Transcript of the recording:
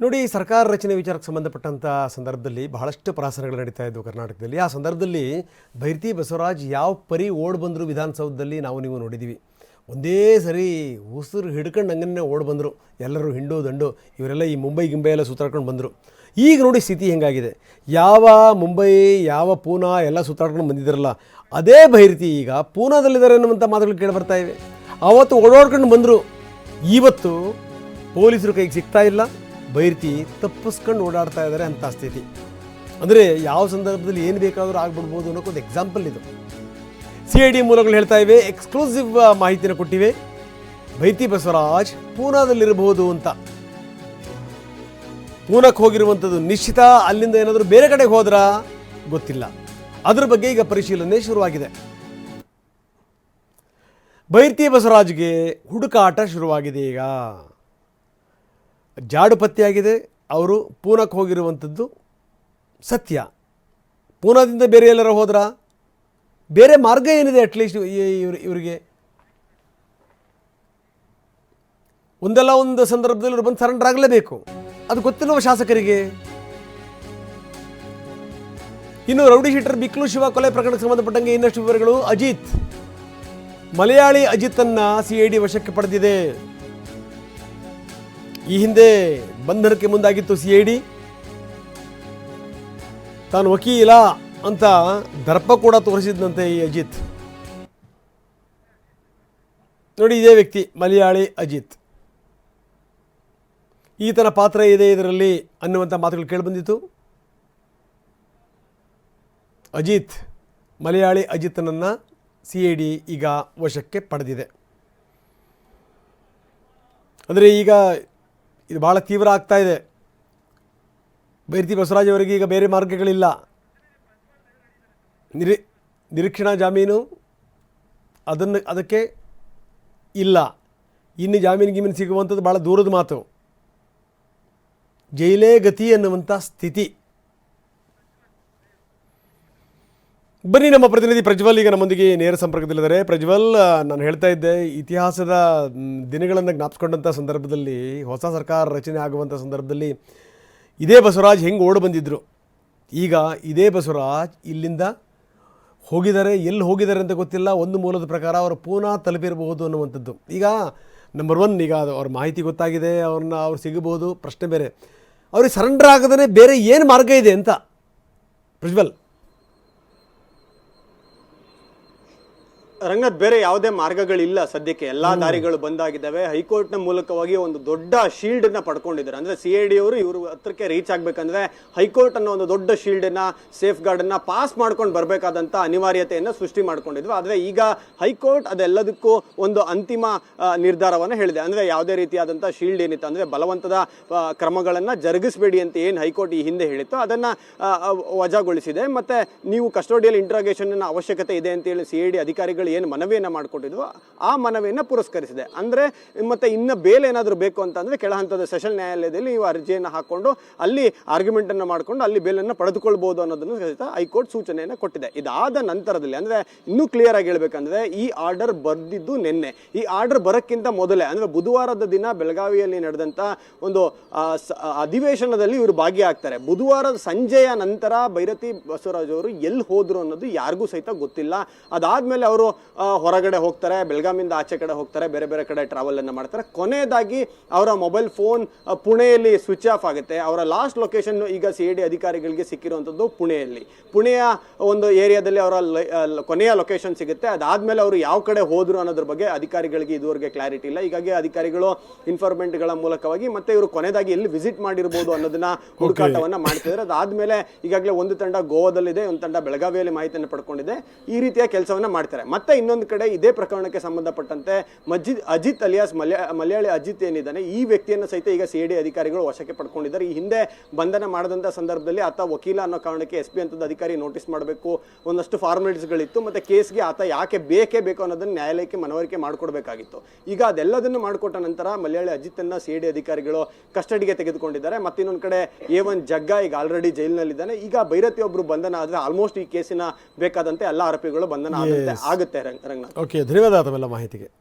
ನೋಡಿ, ಸರ್ಕಾರ ರಚನೆ ವಿಚಾರಕ್ಕೆ ಸಂಬಂಧಪಟ್ಟಂಥ ಸಂದರ್ಭದಲ್ಲಿ ಬಹಳಷ್ಟು ಪ್ರಾಸನಗಳು ನಡೀತಾ ಇದ್ದವು ಕರ್ನಾಟಕದಲ್ಲಿ. ಆ ಸಂದರ್ಭದಲ್ಲಿ ಭೈರತಿ ಬಸವರಾಜ್ ಯಾವ ಪರಿ ಓಡ್ ಬಂದರು ವಿಧಾನಸೌಧದಲ್ಲಿ ನಾವು ನೀವು ನೋಡಿದ್ದೀವಿ. ಒಂದೇ ಸರಿ ಉಸಿರು ಹಿಡ್ಕೊಂಡು ಹಂಗನ್ನೇ ಓಡ್ ಬಂದರು. ಎಲ್ಲರೂ ಹಿಂಡು ದಂಡು ಇವರೆಲ್ಲ ಈ ಮುಂಬೈ ಗಿಂಬೈ ಎಲ್ಲ ಸುತ್ತಾಡ್ಕೊಂಡು ಬಂದರು. ಈಗ ನೋಡಿ ಸ್ಥಿತಿ ಹೆಂಗಾಗಿದೆ. ಯಾವ ಮುಂಬೈ ಯಾವ ಪೂನಾ ಎಲ್ಲ ಸುತ್ತಾಡ್ಕೊಂಡು ಬಂದಿದ್ದಾರಲ್ಲ, ಅದೇ ಭೈರತಿ ಈಗ ಪೂನಾದಲ್ಲಿದ್ದಾರೆ ಅನ್ನುವಂಥ ಮಾತುಗಳು ಕೇಳಿ ಬರ್ತಾ ಇವೆ. ಆವತ್ತು ಓಡಾಡ್ಕೊಂಡು ಬಂದರು, ಇವತ್ತು ಪೊಲೀಸರು ಕೈಗೆ ಸಿಗ್ತಾ ಇಲ್ಲ. ಭೈರತಿ ತಪ್ಪಿಸ್ಕೊಂಡು ಓಡಾಡ್ತಾ ಇದ್ದಾರೆ ಅಂಥ ಸ್ಥಿತಿ. ಅಂದರೆ ಯಾವ ಸಂದರ್ಭದಲ್ಲಿ ಏನು ಬೇಕಾದರೂ ಆಗ್ಬಿಡ್ಬೋದು ಅನ್ನೋಕ್ಕೊಂದು ಎಕ್ಸಾಂಪಲ್ ಇದು. CID ಮೂಲಗಳು ಹೇಳ್ತಾ ಇವೆ, ಎಕ್ಸ್ಕ್ಲೂಸಿವ್ ಮಾಹಿತಿನ ಕೊಟ್ಟಿವೆ. ಭೈರತಿ ಬಸವರಾಜ್ ಪೂನಾದಲ್ಲಿರಬಹುದು ಅಂತ. ಪೂನಾಕ್ಕೆ ಹೋಗಿರುವಂಥದ್ದು ನಿಶ್ಚಿತ. ಅಲ್ಲಿಂದ ಏನಾದರೂ ಬೇರೆ ಕಡೆಗೆ ಹೋದ್ರಾ ಗೊತ್ತಿಲ್ಲ. ಅದರ ಬಗ್ಗೆ ಈಗ ಪರಿಶೀಲನೆ ಶುರುವಾಗಿದೆ. ಭೈರತಿ ಬಸವರಾಜ್ಗೆ ಹುಡುಕಾಟ ಶುರುವಾಗಿದೆ. ಈಗ ಜಾಡು ಪತ್ತೆಯಾಗಿದೆ. ಅವರು ಪೂನಾಕ್ಕೆ ಹೋಗಿರುವಂಥದ್ದು ಸತ್ಯ. ಪೂನಾದಿಂದ ಬೇರೆ ಎಲ್ಲರೂ ಹೋದ್ರಾ? ಬೇರೆ ಮಾರ್ಗ ಏನಿದೆ ಅಟ್ಲೀಸ್ಟ್ ಇವರಿಗೆ? ಒಂದಲ್ಲ ಒಂದು ಸಂದರ್ಭದಲ್ಲಿ ಇವರು ಬಂದು ಸರೆಂಡರ್ ಆಗಲೇಬೇಕು. ಅದು ಗೊತ್ತಿಲ್ಲವ ಶಾಸಕರಿಗೆ. ಇನ್ನು ರೌಡಿ ಶೀಟರ್ ಬಿಕ್ಲು ಶಿವ ಕೊಲೆ ಪ್ರಕರಣಕ್ಕೆ ಸಂಬಂಧಪಟ್ಟಂಗೆ ಇನ್ನಷ್ಟು ವಿವರಗಳು. ಅಜಿತ್, ಮಲಯಾಳಿ ಅಜಿತನ್ನ CID ವಶಕ್ಕೆ ಪಡೆದಿದೆ. ಈ ಹಿಂದೆ ಬಂಧನಕ್ಕೆ ಮುಂದಾಗಿತ್ತು CID. ತಾನು ವಕೀಲ ಅಂತ ದರ್ಪ ಕೂಡ ತೋರಿಸಿದಂತೆ ಈ ಅಜಿತ್. ನೋಡಿ, ಇದೇ ವ್ಯಕ್ತಿ ಮಲಯಾಳಿ ಅಜಿತ್. ಈತನ ಪಾತ್ರ ಇದೆ ಇದರಲ್ಲಿ ಅನ್ನುವಂಥ ಮಾತುಗಳು ಕೇಳಿಬಂದಿತ್ತು. ಅಜಿತ್, ಮಲಯಾಳಿ ಅಜಿತ್ನನ್ನು CID ಈಗ ವಶಕ್ಕೆ ಪಡೆದಿದೆ. ಅಂದರೆ ಈಗ ಇದು ಭಾಳ ತೀವ್ರ ಆಗ್ತಾ ಇದೆ. ಭೈರತಿ ಬಸವರಾಜ್ ಅವರಿಗೆ ಈಗ ಬೇರೆ ಮಾರ್ಗಗಳಿಲ್ಲ. ನಿರೀಕ್ಷಣಾ ಜಾಮೀನು ಅದಕ್ಕೆ ಇಲ್ಲ. ಇನ್ನು ಜಾಮೀನು ಸಿಗುವಂಥದ್ದು ಭಾಳ ದೂರದ ಮಾತು. ಜೈಲೇ ಗತಿ ಅನ್ನುವಂಥ ಸ್ಥಿತಿ. ಬನ್ನಿ, ನಮ್ಮ ಪ್ರತಿನಿಧಿ ಪ್ರಜ್ವಲ್ ಈಗ ನಮ್ಮೊಂದಿಗೆ ನೇರ ಸಂಪರ್ಕದಲ್ಲಿದ್ದಾರೆ. ಪ್ರಜ್ವಲ್, ನಾನು ಹೇಳ್ತಾ ಇದ್ದೆ, ಇತಿಹಾಸದ ದಿನಗಳನ್ನು ಜ್ಞಾಪಿಸ್ಕೊಂಡಂಥ ಸಂದರ್ಭದಲ್ಲಿ, ಹೊಸ ಸರ್ಕಾರ ರಚನೆ ಆಗುವಂಥ ಸಂದರ್ಭದಲ್ಲಿ ಇದೇ ಬಸವರಾಜ್ ಹೆಂಗೆ ಓಡಿ ಬಂದಿದ್ದರು. ಈಗ ಇದೇ ಬಸವರಾಜ್ ಇಲ್ಲಿಂದ ಹೋಗಿದ್ದಾರೆ. ಎಲ್ಲಿ ಹೋಗಿದ್ದಾರೆ ಅಂತ ಗೊತ್ತಿಲ್ಲ. ಒಂದು ಮೂಲದ ಪ್ರಕಾರ ಅವರು ಪೂನಾ ತಲುಪಿರಬಹುದು ಅನ್ನುವಂಥದ್ದು. ಈಗ ನಂಬರ್ 1, ಈಗ ಅವ್ರ ಮಾಹಿತಿ ಗೊತ್ತಾಗಿದೆ, ಅವ್ರು ಸಿಗಬಹುದು. ಪ್ರಶ್ನೆ ಬೇರೆ, ಅವ್ರಿಗೆ ಸರೆಂಡರ್ ಆಗದೇ ಬೇರೆ ಏನು ಮಾರ್ಗ ಇದೆ ಅಂತ ಪ್ರಜ್ವಲ್? ರಂಗತ್, ಬೇರೆ ಯಾವುದೇ ಮಾರ್ಗಗಳಿಲ್ಲ ಸದ್ಯಕ್ಕೆ. ಎಲ್ಲಾ ದಾರಿಗಳು ಬಂದಾಗಿದ್ದಾವೆ. ಹೈಕೋರ್ಟ್ನ ಮೂಲಕವಾಗಿ ಒಂದು ದೊಡ್ಡ ಶೀಲ್ಡ್ ನ ಪಡ್ಕೊಂಡಿದ್ದಾರೆ. ಅಂದ್ರೆ CID ಅವರು ಇವರು ಹತ್ರಕ್ಕೆ ರೀಚ್ ಆಗ್ಬೇಕಂದ್ರೆ ಹೈಕೋರ್ಟ್ ಅನ್ನೋ ಒಂದು ದೊಡ್ಡ ಶೀಲ್ಡ್ ನ, ಸೇಫ್ ಗಾರ್ಡ್ ಅನ್ನ ಪಾಸ್ ಮಾಡ್ಕೊಂಡು ಬರ್ಬೇಕಾದಂತ ಅನಿವಾರ್ಯತೆಯನ್ನ ಸೃಷ್ಟಿ ಮಾಡ್ಕೊಂಡಿದ್ವಿ. ಆದ್ರೆ ಈಗ ಹೈಕೋರ್ಟ್ ಅದೆಲ್ಲದಕ್ಕೂ ಒಂದು ಅಂತಿಮ ನಿರ್ಧಾರವನ್ನ ಹೇಳಿದೆ. ಅಂದ್ರೆ ಯಾವುದೇ ರೀತಿಯಾದಂತಹ ಶೀಲ್ಡ್ ಏನಿತ್ತು, ಅಂದ್ರೆ ಬಲವಂತದ ಕ್ರಮಗಳನ್ನ ಜರುಗಿಸಬೇಡಿ ಅಂತ ಏನ್ ಹೈಕೋರ್ಟ್ ಈ ಹಿಂದೆ ಹೇಳಿತ್ತು, ಅದನ್ನ ವಜಾಗೊಳಿಸಿದೆ. ಮತ್ತೆ ನೀವು ಕಸ್ಟೋಡಿಯಲ್ ಇಂಟ್ರಾಗೇಷನ್ ಅವಶ್ಯಕತೆ ಇದೆ ಅಂತ ಹೇಳಿ CID ಅಧಿಕಾರಿಗಳು ಏನು ಮನವಿಯನ್ನ ಮಾಡಿಕೊಟ್ಟಿದ್ವು, ಆ ಮನವಿಯನ್ನ ಪುರಸ್ಕರಿಸಿದೆ. ಅಂದ್ರೆ ಮತ್ತೆ ಇನ್ನು ಬೇಲ್ ಏನಾದರೂ ಬೇಕು ಅಂತಂದ್ರೆ ಕೆಳ ಹಂತದ ಸೆಷನ್ ನ್ಯಾಯಾಲಯದಲ್ಲಿ ನೀವು ಅರ್ಜಿಯನ್ನು ಹಾಕೊಂಡು ಅಲ್ಲಿ ಆರ್ಗ್ಯುಮೆಂಟ್ ಅನ್ನು ಮಾಡಿಕೊಂಡು ಅಲ್ಲಿ ಬೇಲನ್ನು ಪಡೆದುಕೊಳ್ಬಹುದು ಅನ್ನೋದನ್ನು ಸಹಿತ ಹೈಕೋರ್ಟ್ ಸೂಚನೆಯನ್ನು ಕೊಟ್ಟಿದೆ. ಇದಾದ ನಂತರದಲ್ಲಿ, ಅಂದ್ರೆ ಇನ್ನೂ ಕ್ಲಿಯರ್ ಆಗಿ ಹೇಳ್ಬೇಕಂದ್ರೆ, ಈ ಆರ್ಡರ್ ಬರ್ದಿದ್ದು ನಿನ್ನೆ. ಈ ಆರ್ಡರ್ ಬರಕ್ಕಿಂತ ಮೊದಲೇ, ಅಂದ್ರೆ ಬುಧವಾರದ ದಿನ ಬೆಳಗಾವಿಯಲ್ಲಿ ನಡೆದಂತ ಒಂದು ಅಧಿವೇಶನದಲ್ಲಿ ಇವರು ಭಾಗಿಯಾಗ್ತಾರೆ. ಬುಧವಾರದ ಸಂಜೆಯ ನಂತರ ಭೈರತಿ ಬಸವರಾಜ್ ಅವರು ಎಲ್ಲಿ ಹೋದ್ರು ಅನ್ನೋದು ಯಾರಿಗೂ ಸಹಿತ ಗೊತ್ತಿಲ್ಲ. ಅದಾದ್ಮೇಲೆ ಅವರು ಹೊರಗಡೆ ಹೋಗ್ತಾರೆ, ಬೆಳಗಾವಿಯಿಂದ ಆಚೆ ಕಡೆ ಹೋಗ್ತಾರೆ, ಬೇರೆ ಬೇರೆ ಕಡೆ ಟ್ರಾವೆಲ್ ಅನ್ನು ಮಾಡ್ತಾರೆ. ಕೊನೆಯದಾಗಿ ಅವರ ಮೊಬೈಲ್ ಫೋನ್ ಪುಣೆಯಲ್ಲಿ ಸ್ವಿಚ್ ಆಫ್ ಆಗುತ್ತೆ. ಅವರ ಲಾಸ್ಟ್ ಲೊಕೇಶನ್ ಈಗ CID ಅಧಿಕಾರಿಗಳಿಗೆ ಸಿಕ್ಕಿರುವಂಥದ್ದು ಪುಣೆಯಲ್ಲಿ. ಪುಣೆಯ ಒಂದು ಏರಿಯಾದಲ್ಲಿ ಅವರ ಕೊನೆಯ ಲೊಕೇಶನ್ ಸಿಗುತ್ತೆ. ಅದಾದ್ಮೇಲೆ ಅವರು ಯಾವ ಕಡೆ ಹೋದ್ರು ಅನ್ನೋದ್ರ ಬಗ್ಗೆ ಅಧಿಕಾರಿಗಳಿಗೆ ಇದುವರೆಗೆ ಕ್ಲಾರಿಟಿ ಇಲ್ಲ. ಹೀಗಾಗಿ ಅಧಿಕಾರಿಗಳು ಇನ್ಫಾರ್ಮೆಂಟ್ಗಳ ಮೂಲಕವಾಗಿ ಮತ್ತೆ ಇವರು ಕೊನೆಯದಾಗಿ ಎಲ್ಲಿ ವಿಸಿಟ್ ಮಾಡಿರ್ಬೋದು ಅನ್ನೋದನ್ನ ಹುಡುಕಾಟವನ್ನ ಮಾಡ್ತಿದ್ದಾರೆ. ಅದಾದ್ಮೇಲೆ ಈಗಾಗಲೇ ಒಂದು ತಂಡ ಗೋವಾದಲ್ಲಿದೆ, ಒಂದು ತಂಡ ಬೆಳಗಾವಿಯಲ್ಲಿ ಮಾಹಿತಿಯನ್ನು ಪಡ್ಕೊಂಡಿದೆ. ಈ ರೀತಿಯ ಕೆಲಸವನ್ನ ಮಾಡ್ತಾರೆ. ಮತ್ತೆ ಇನ್ನೊಂದು ಕಡೆ ಇದೇ ಪ್ರಕರಣಕ್ಕೆ ಸಂಬಂಧಪಟ್ಟಂತೆ ಅಜಿತ್ ಅಲಿಯಾಸ್ ಮಲಯಾಳಿ ಅಜಿತ್ ಏನಿದ್ದಾನೆ, ಈ ವ್ಯಕ್ತಿಯನ್ನು ಸಹಿತ ಈಗ CID ಅಧಿಕಾರಿಗಳು ವಶಕ್ಕೆ ಪಡ್ಕೊಂಡಿದ್ದಾರೆ. ಈ ಹಿಂದೆ ಬಂಧನ ಮಾಡದಂತ ಸಂದರ್ಭದಲ್ಲಿ ಆತ ವಕೀಲ ಅನ್ನೋ ಕಾರಣಕ್ಕೆ SP ಅಂತದ ಅಧಿಕಾರಿ ನೋಟಿಸ್ ಮಾಡಬೇಕು, ಒಂದಷ್ಟು ಫಾರ್ಮಾಲಿಟೀಸ್ಗಳಿತ್ತು. ಮತ್ತೆ ಕೇಸ್ಗೆ ಆತ ಯಾಕೆ ಬೇಕೇ ಬೇಕು ಅನ್ನೋದನ್ನ ನ್ಯಾಯಾಲಯಕ್ಕೆ ಮನವರಿಕೆ ಮಾಡಿಕೊಡ್ಬೇಕಾಗಿತ್ತು. ಈಗ ಅದೆಲ್ಲದನ್ನು ಮಾಡಿಕೊಟ್ಟ ನಂತರ ಮಲಯಾಳಿ ಅಜಿತ್ ಅನ್ನ CID ಅಧಿಕಾರಿಗಳು ಕಸ್ಟಡಿಗೆ ತೆಗೆದುಕೊಂಡಿದ್ದಾರೆ. ಮತ್ತೆ ಇನ್ನೊಂದು ಕಡೆ A1 ಜಗ್ಗ ಈಗ ಆಲ್ರೆಡಿ ಜೈಲಿನಲ್ಲಿದ್ದಾನೆ. ಈಗ ಭೈರತಿ ಒಬ್ರು ಬಂಧನ ಆದ್ರೆ ಆಲ್ಮೋಸ್ಟ್ ಈ ಕೇಸಿನ ಬೇಕಾದಂತೆ ಎಲ್ಲ ಆರೋಪಿಗಳು ಬಂಧನ ಆಗುತ್ತೆ. ರಂಗನಾಥ್. ಓಕೆ, ಧನ್ಯವಾದ ತಮ್ಮೆಲ್ಲ ಮಾಹಿತಿಗೆ.